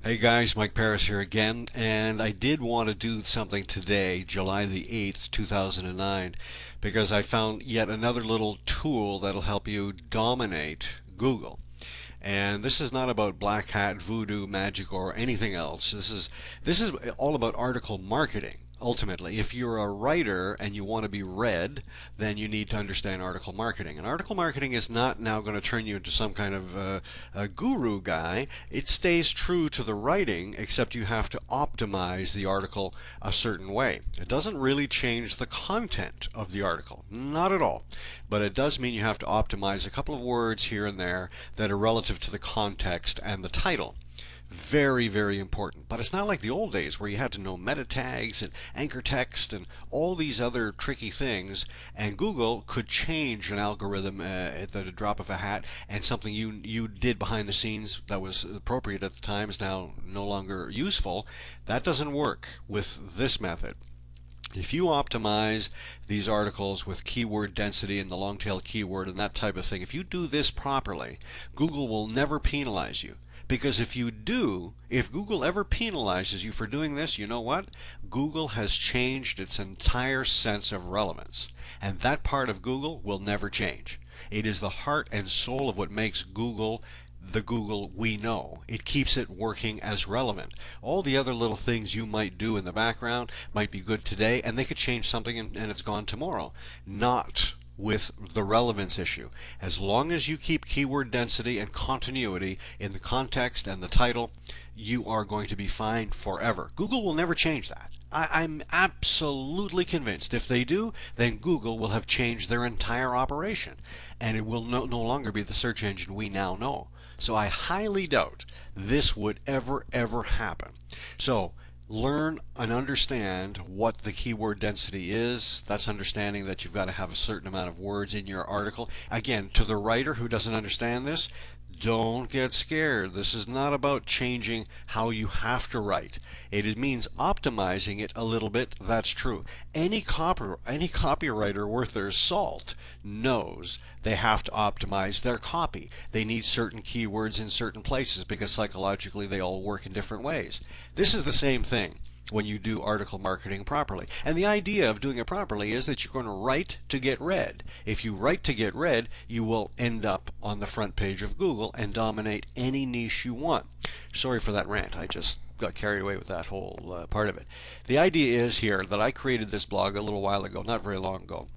Hey guys, Mike Paris here again, and I did want to do something today, July the 8th, 2009, because I found yet another little tool that'll help you dominate Google. And this is not about black hat, voodoo, magic, or anything else. This is all about article marketing. Ultimately, if you're a writer and you want to be read, then you need to understand article marketing. And article marketing is not now going to turn you into some kind of a guru guy. It stays true to the writing, except you have to optimize the article a certain way. It doesn't really change the content of the article, not at all. But it does mean you have to optimize a couple of words here and there that are relative to the context and the title. Very, very important. But it's not like the old days where you had to know meta tags and anchor text and all these other tricky things. And Google could change an algorithm at the drop of a hat, and something you did behind the scenes that was appropriate at the time is now no longer useful. That doesn't work with this method. If you optimize these articles with keyword density and the long tail keyword and that type of thing, if you do this properly, Google will never penalize you. Because if Google ever penalizes you for doing this, you know what? Google has changed its entire sense of relevance. And that part of Google will never change. It is the heart and soul of what makes Google the Google we know. It keeps it working as relevant. All the other little things you might do in the background might be good today, and they could change something and it's gone tomorrow. Not with the relevance issue. As long as you keep keyword density and continuity in the context and the title, you are going to be fine forever. Google will never change that. I'm absolutely convinced if they do, then Google will have changed their entire operation, and it will no longer be the search engine we now know. So I highly doubt this would ever happen. So learn and understand what the keyword density is. That's understanding that you've got to have a certain amount of words in your article. Again, to the writer who doesn't understand this, don't get scared. This is not about changing how you have to write. It means optimizing it a little bit. That's true. Any copywriter worth their salt knows they have to optimize their copy. They need certain keywords in certain places because psychologically they all work in different ways. This is the same thing when you do article marketing properly. And the idea of doing it properly is that you're going to write to get read. If you write to get read, you will end up on the front page of Google and dominate any niche you want. Sorry for that rant. I just got carried away with that whole part of it. The idea is here that I created this blog a little while ago, not very long ago,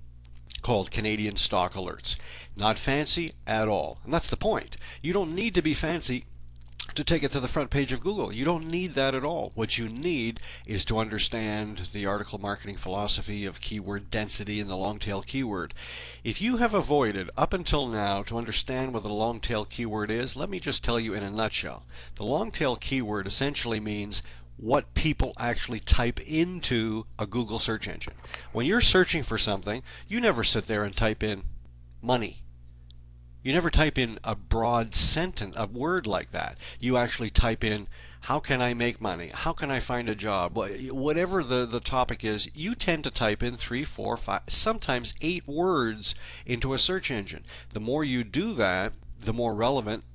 called Canadian Stock Alerts. Not fancy at all. And that's the point. You don't need to be fancy to take it to the front page of Google. You don't need that at all. What you need is to understand the article marketing philosophy of keyword density and the long tail keyword. If you have avoided up until now to understand what the long tail keyword is, let me just tell you in a nutshell. The long tail keyword essentially means what people actually type into a Google search engine. When you're searching for something, you never sit there and type in money. You never type in a broad sentence, a word like that. You actually type in, how can I make money? How can I find a job? Whatever the topic is, you tend to type in 3, 4, 5, sometimes 8 words into a search engine. The more you do that, the more relevant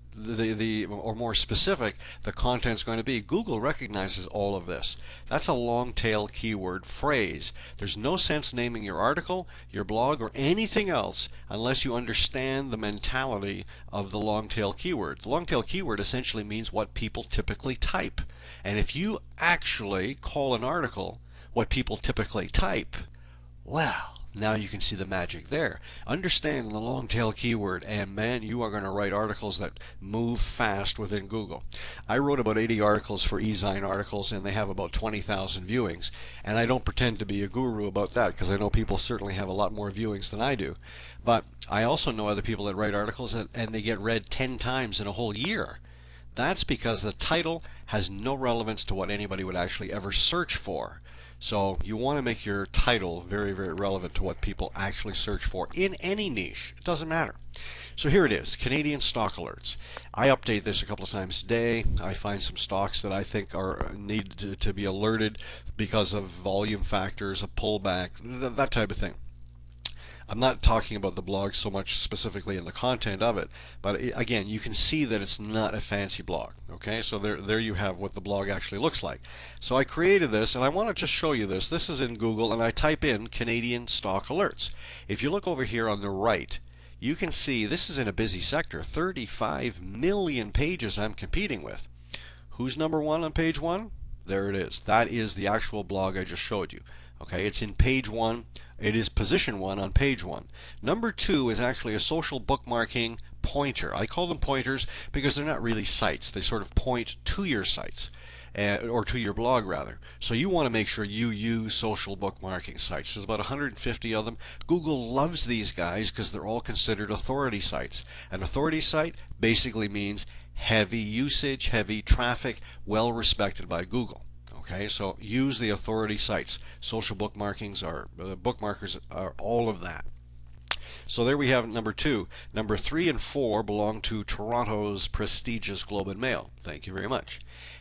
or more specific the content's going to be. Google recognizes all of this. That's a long tail keyword phrase. There's no sense naming your article, your blog, or anything else unless you understand the mentality of the long tail keyword. The long tail keyword essentially means what people typically type. And if you actually call an article what people typically type, well, now you can see the magic there. Understand the long tail keyword, and man, you are going to write articles that move fast within Google. I wrote about 80 articles for eZine articles, and they have about 20,000 viewings. And I don't pretend to be a guru about that because I know people certainly have a lot more viewings than I do. But I also know other people that write articles and they get read 10 times in a whole year. That's because the title has no relevance to what anybody would actually ever search for. So you want to make your title very, very relevant to what people actually search for in any niche. It doesn't matter. So here it is, Canadian Stock Alerts. I update this a couple of times a day. I find some stocks that I think need to be alerted because of volume factors, a pullback, that type of thing. I'm not talking about the blog so much specifically in the content of it, but again, you can see that it's not a fancy blog. Okay, so there you have what the blog actually looks like. So I created this, and I want to just show you this. This is in Google, and I type in Canadian stock alerts. If you look over here on the right, you can see this is in a busy sector. 35 million pages I'm competing with. Who's number one on page one? There it is. That is the actual blog I just showed you. Okay, it's in page one. It is position one on page one. Number two is actually a social bookmarking pointer. I call them pointers because they're not really sites. They sort of point to your sites, or to your blog rather. So you want to make sure you use social bookmarking sites. There's about 150 of them. Google loves these guys because they're all considered authority sites. An authority site basically means heavy usage, heavy traffic, well respected by Google. Okay, so use the authority sites. Social bookmarkings are bookmarkers are all of that. So there we have number two. Number 3 and 4 belong to Toronto's prestigious Globe and Mail. Thank you very much.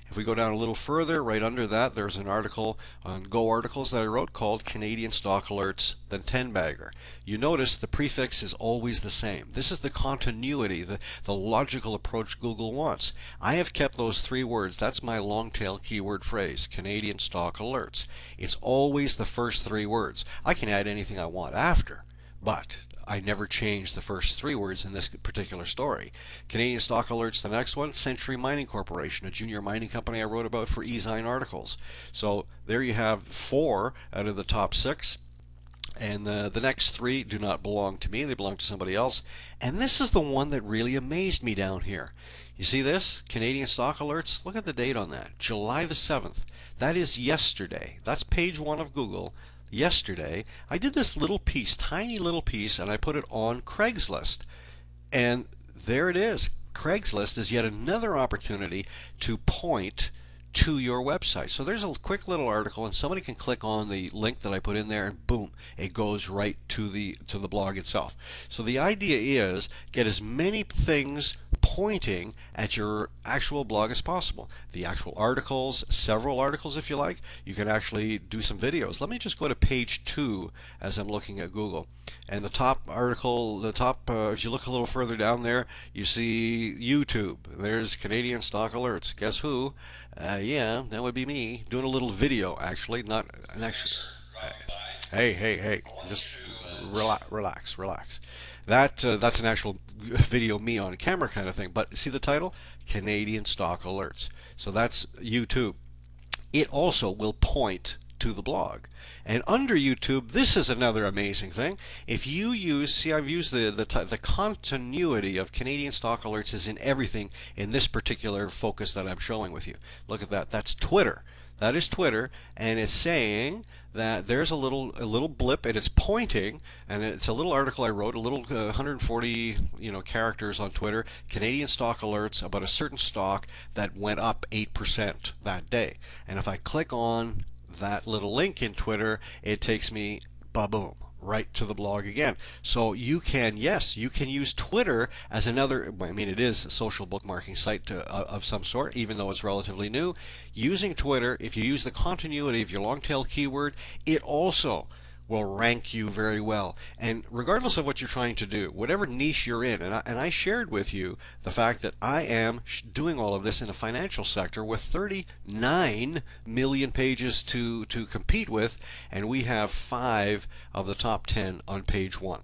If we go down a little further, right under that, there's an article on Go Articles that I wrote called Canadian Stock Alerts, the 10-bagger. You notice the prefix is always the same. This is the continuity, the logical approach Google wants. I have kept those 3 words. That's my long tail keyword phrase, Canadian Stock Alerts. It's always the first 3 words. I can add anything I want after, but I never changed the first 3 words in this particular story. Canadian Stock Alerts, the next one, Century Mining Corporation, a junior mining company I wrote about for eZine articles. So there you have 4 out of the top 6. And the next 3 do not belong to me. They belong to somebody else. And this is the one that really amazed me down here. You see this? Canadian Stock Alerts? Look at the date on that. July the 7th. That is yesterday. That's page 1 of Google. Yesterday, I did this little piece, tiny little piece, and I put it on Craigslist. And there it is. Craigslist is yet another opportunity to point to your website. So there's a quick little article, and somebody can click on the link that I put in there, and boom, it goes right to the blog itself. So the idea is get as many things pointing at your actual blog as possible. The actual articles, several articles if you like. You can actually do some videos. Let me just go to page 2 as I'm looking at Google. And the top article, if you look a little further down there, you see YouTube. There's Canadian Stock Alerts. Guess who? Yeah, that would be me doing a little video actually, not an actual. Hey, just relax. That's an actual video me on camera kind of thing. But see the title? Canadian Stock Alerts. So that's YouTube. It also will point to the blog. And under YouTube, this is another amazing thing. If you use, see, I've used the continuity of Canadian Stock Alerts is in everything in this particular focus that I'm showing with you. Look at that. That's Twitter. That is Twitter, and it's saying that there's a little blip, and it's pointing, and it's a little article I wrote, a little 140 characters on Twitter, Canadian Stock Alerts about a certain stock that went up 8% that day. And if I click on that little link in Twitter, it takes me ba-boom right to the blog again. So you can, yes, you can use Twitter as another, I mean, it is a social bookmarking site of some sort, even though it's relatively new. Using Twitter, if you use the continuity of your long tail keyword, it also will rank you very well. And regardless of what you're trying to do, whatever niche you're in, and I shared with you the fact that I am doing all of this in a financial sector with 39 million pages to compete with, and we have 5 of the top 10 on page 1.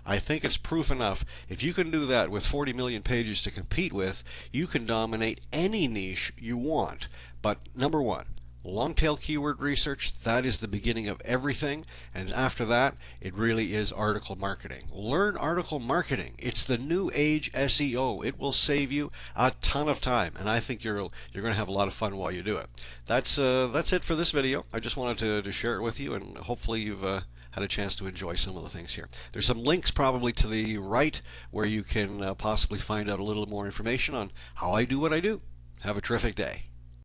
I think it's proof enough. If you can do that with 40 million pages to compete with, you can dominate any niche you want. But number 1, long tail keyword research, that is the beginning of everything, and after that it really is article marketing. Learn article marketing. It's the new age SEO. It will save you a ton of time, and I think you're going to have a lot of fun while you do it. That's it for this video. I just wanted to share it with you, and hopefully you've had a chance to enjoy some of the things here. There's some links probably to the right where you can possibly find out a little more information on how I do what I do. Have a terrific day.